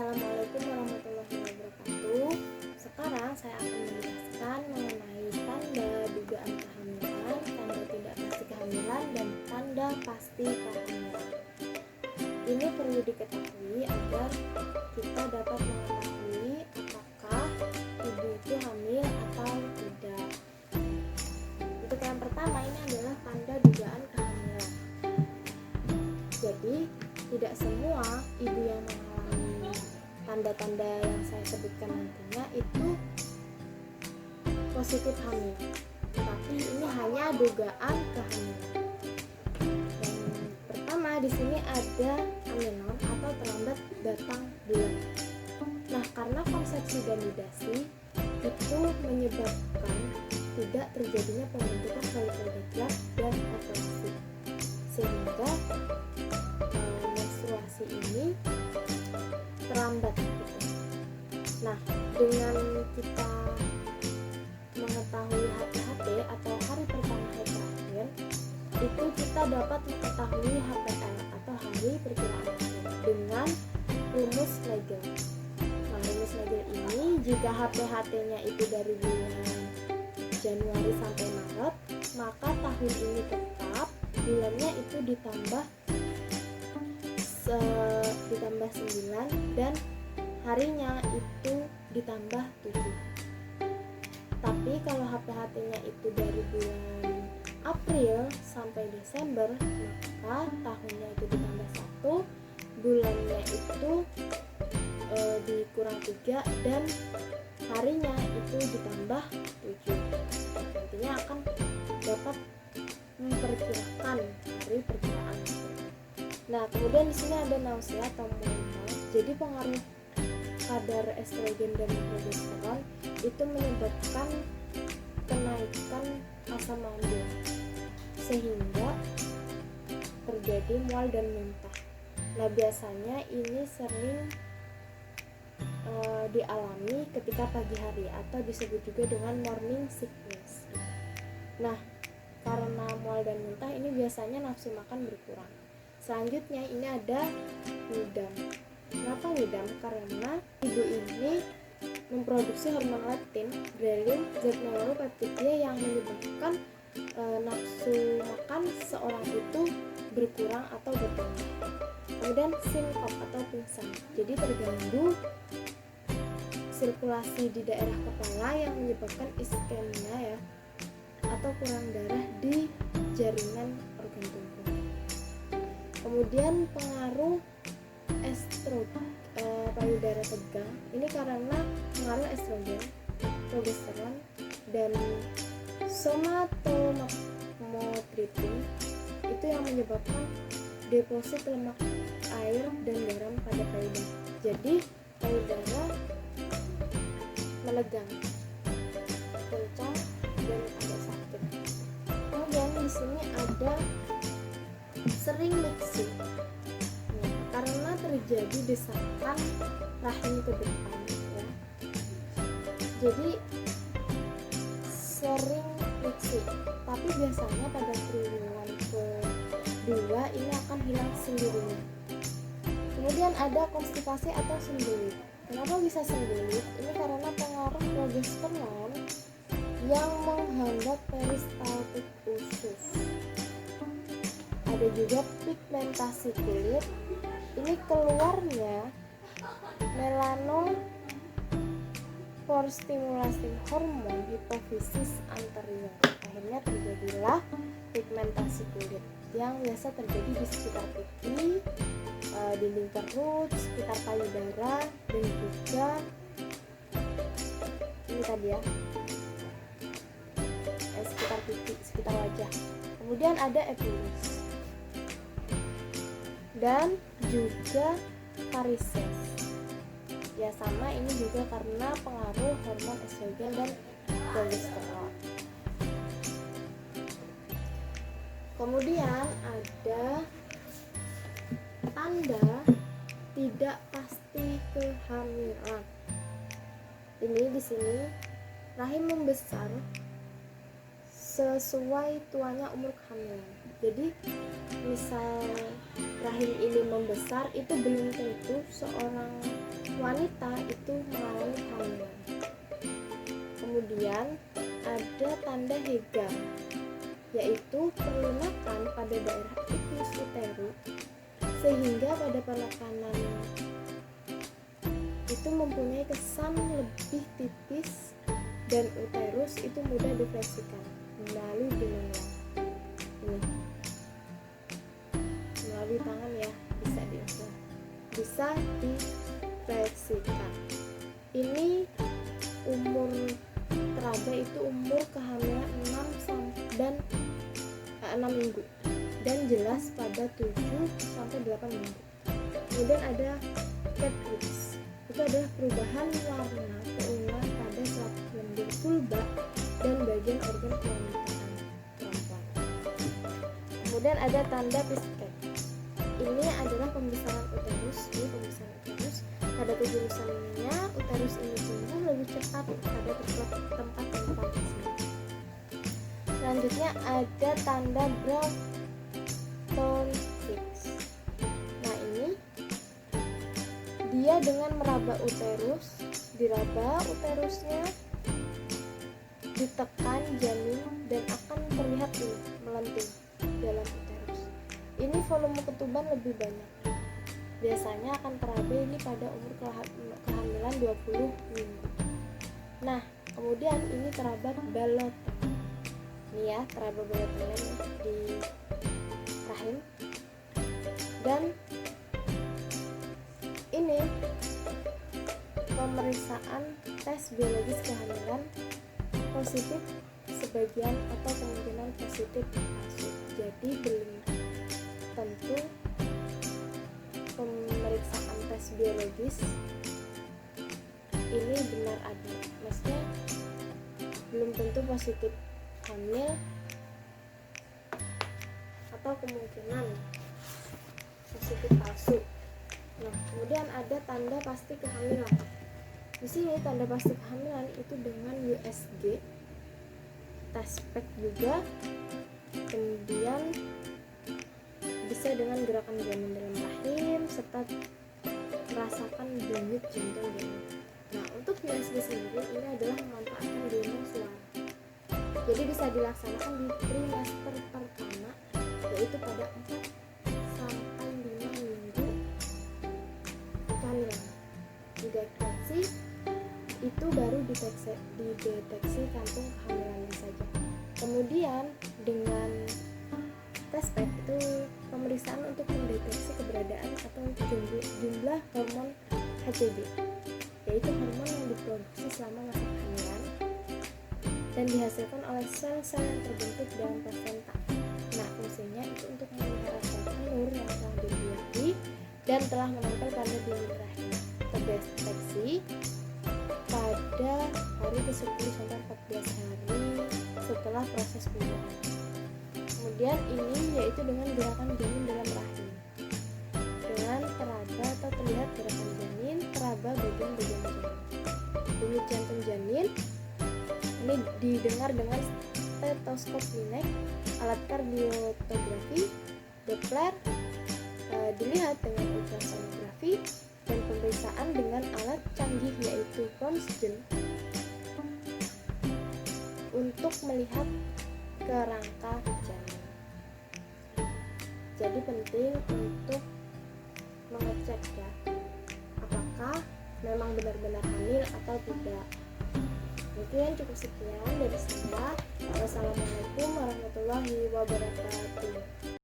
Assalamualaikum warahmatullahi wabarakatuh. Sekarang saya akan menjelaskan mengenai tanda dugaan kehamilan, tanda tidak pasti kehamilan, dan tanda pasti kehamilan. Ini perlu diketahui agar kita dapat mengetahui apakah ibu itu hamil atau tidak. Untuk yang pertama, ini adalah tanda dugaan kehamilan. Jadi, tidak semua ibu yang mengalami tanda-tanda yang saya sebutkan nantinya itu positif hamil, tapi ini hanya dugaan kehamilan. Yang pertama di sini ada amenorrhea atau terlambat datang bulan. Nah, karena konsepsi dan nidasi itu menyebabkan tidak terjadinya pembentukan follicular dan ovulasi, sehingga menstruasi ini terlambat gitu. Nah, dengan kita mengetahui HPHT atau hari pertama haid terakhir, itu kita dapat mengetahui HPL atau hari perkiraan hamil dengan rumus Legel. Nah, rumus Legel ini jika HPHT-nya itu dari bulan Januari sampai Maret, maka tahun ini tetap bulannya itu ditambah 9 dan harinya itu ditambah 7. Tapi kalau HPHT-nya itu dari bulan April sampai Desember, maka tahunnya itu ditambah 1, bulannya itu dikurang 3 dan harinya itu ditambah 7. Nantinya akan dapat memperkirakan hari perkiraan. Nah, kemudian di sini ada nausea atau mual. Jadi pengaruh kadar estrogen dan progesteron itu menyebabkan kenaikan asam lambung sehingga terjadi mual dan muntah. Nah, biasanya ini sering dialami ketika pagi hari atau disebut juga dengan morning sickness. Nah, karena mual dan muntah ini biasanya nafsu makan berkurang. Selanjutnya ini ada ngidam. Kenapa ngidam? Karena ibu ini memproduksi hormon leptin, ghrelin, zat neuropeptidia yang menyebabkan nafsu makan seorang itu berkurang atau bertambah. Kemudian sinkop atau pingsan. Jadi terganggu sirkulasi di daerah kepala yang menyebabkan iskemia ya, atau kurang darah di jaringan organ tubuh. Kemudian pengaruh payudara tegang ini karena pengaruh estrogen, progesteron, dan somatomotripin itu yang menyebabkan deposit lemak, air, dan garam pada payudara. Jadi payudara melegang, kencang, dan agak sakit. Kemudian di sini ada sering mixing, karena terjadi desakan rahim ke depan ya. Jadi sering mixing, tapi biasanya pada triwulan kedua ini akan hilang sendirinya. Kemudian ada konstipasi atau sembelit. Kenapa bisa sembelit? Ini karena pengaruh progesteron yang menghambat peristaltik usus. Ada juga pigmentasi kulit. Ini keluarnya melanoporstimulating hormon hipofisis anterior. Akhirnya terjadilah pigmentasi kulit yang biasa terjadi di sekitar pipi, dinding perut, sekitar payudara, dan juga ini tadi ya, sekitar pipi, sekitar wajah. Kemudian ada epilis dan juga varises. Ya, sama, ini juga karena pengaruh hormon estrogen dan progesteron. Kemudian ada tanda tidak pasti kehamilan. Ini di sini rahim membesar sesuai tuanya umur kehamilan. Jadi misal rahim ini membesar, itu belum tentu seorang wanita itu mengalami kehamilan. Kemudian ada tanda Hega, yaitu pelunakan pada daerah ictus uterus, sehingga pada penekanan itu mempunyai kesan lebih tipis dan uterus itu mudah difleksikan melalui benang. Ini melalui tangan ya, bisa difleksikan. Ini umur teraba itu umur kehamilan 6 minggu dan jelas pada 7 sampai 8 minggu. Kemudian ada caprice, itu adalah perubahan warna keunguan pada selaput lendir vulva dan bagian organ kewanitaan perempuan. Kemudian ada tanda pisket, ini adalah pembesaran uterus. Ini pembesaran uterus pada kejurusannya, uterus ini tumbuh lebih cepat pada tempat yang pantasnya. Selanjutnya ada tanda Brown Fix. Nah, ini dia dengan meraba uterus, diraba uterusnya, ditekan janin dan akan terlihat ini melenting dalam uterus. Ini volume ketuban lebih banyak. Biasanya akan teraba ini pada umur kehamilan 20 minggu. Nah, kemudian ini teraba balotan. Ini ya, teraba balotannya di rahim. Dan ini pemeriksaan tes biologis kehamilan positif sebagian atau kemungkinan positif palsu. Jadi belum tentu pemeriksaan tes biologis ini benar ada, maksudnya belum tentu positif hamil atau kemungkinan positif palsu. Nah, kemudian ada tanda pasti kehamilan. Di sini tanda pasti kehamilan itu dengan USG, tespek juga, kemudian bisa dengan gerakan janin dalam rahim serta merasakan denyut jantung janin. Nah, untuk USG sendiri ini adalah memanfaatkan gelombang suara. Jadi bisa dilaksanakan di trimester pertama, yaitu pada 4 sampai 5 minggu kehamilan. Dideteksi itu baru dideteksi kantung kehamilannya saja. Kemudian dengan tespek itu pemeriksaan untuk mendeteksi keberadaan atau jumlah hormon HCG, yaitu hormon yang diproduksi selama masa kehamilan dan dihasilkan oleh sel-sel yang terbentuk dalam plasenta. Nah, fungsinya itu untuk memelihara sel telur yang telah dibuahi dan telah menempel pada dinding rahim. Terdeteksi pada hari ke-10 sampai 14 hari setelah proses pembuahan. Kemudian ini yaitu dengan gerakan janin dalam rahim. Dengan teraba atau terlihat gerakan janin, teraba bagian-bagian janin. Denyut jantung janin ini didengar dengan stetoskop linek, alat kardiotografi, Doppler, dilihat dengan ultrasonografi, dan pemeriksaan dengan alat canggih yaitu Röntgen untuk melihat kerangka janin. Jadi penting untuk mengecek ya, apakah memang benar-benar hamil atau tidak. Mungkin cukup sekian dari saya. Wassalamualaikum warahmatullahi wabarakatuh.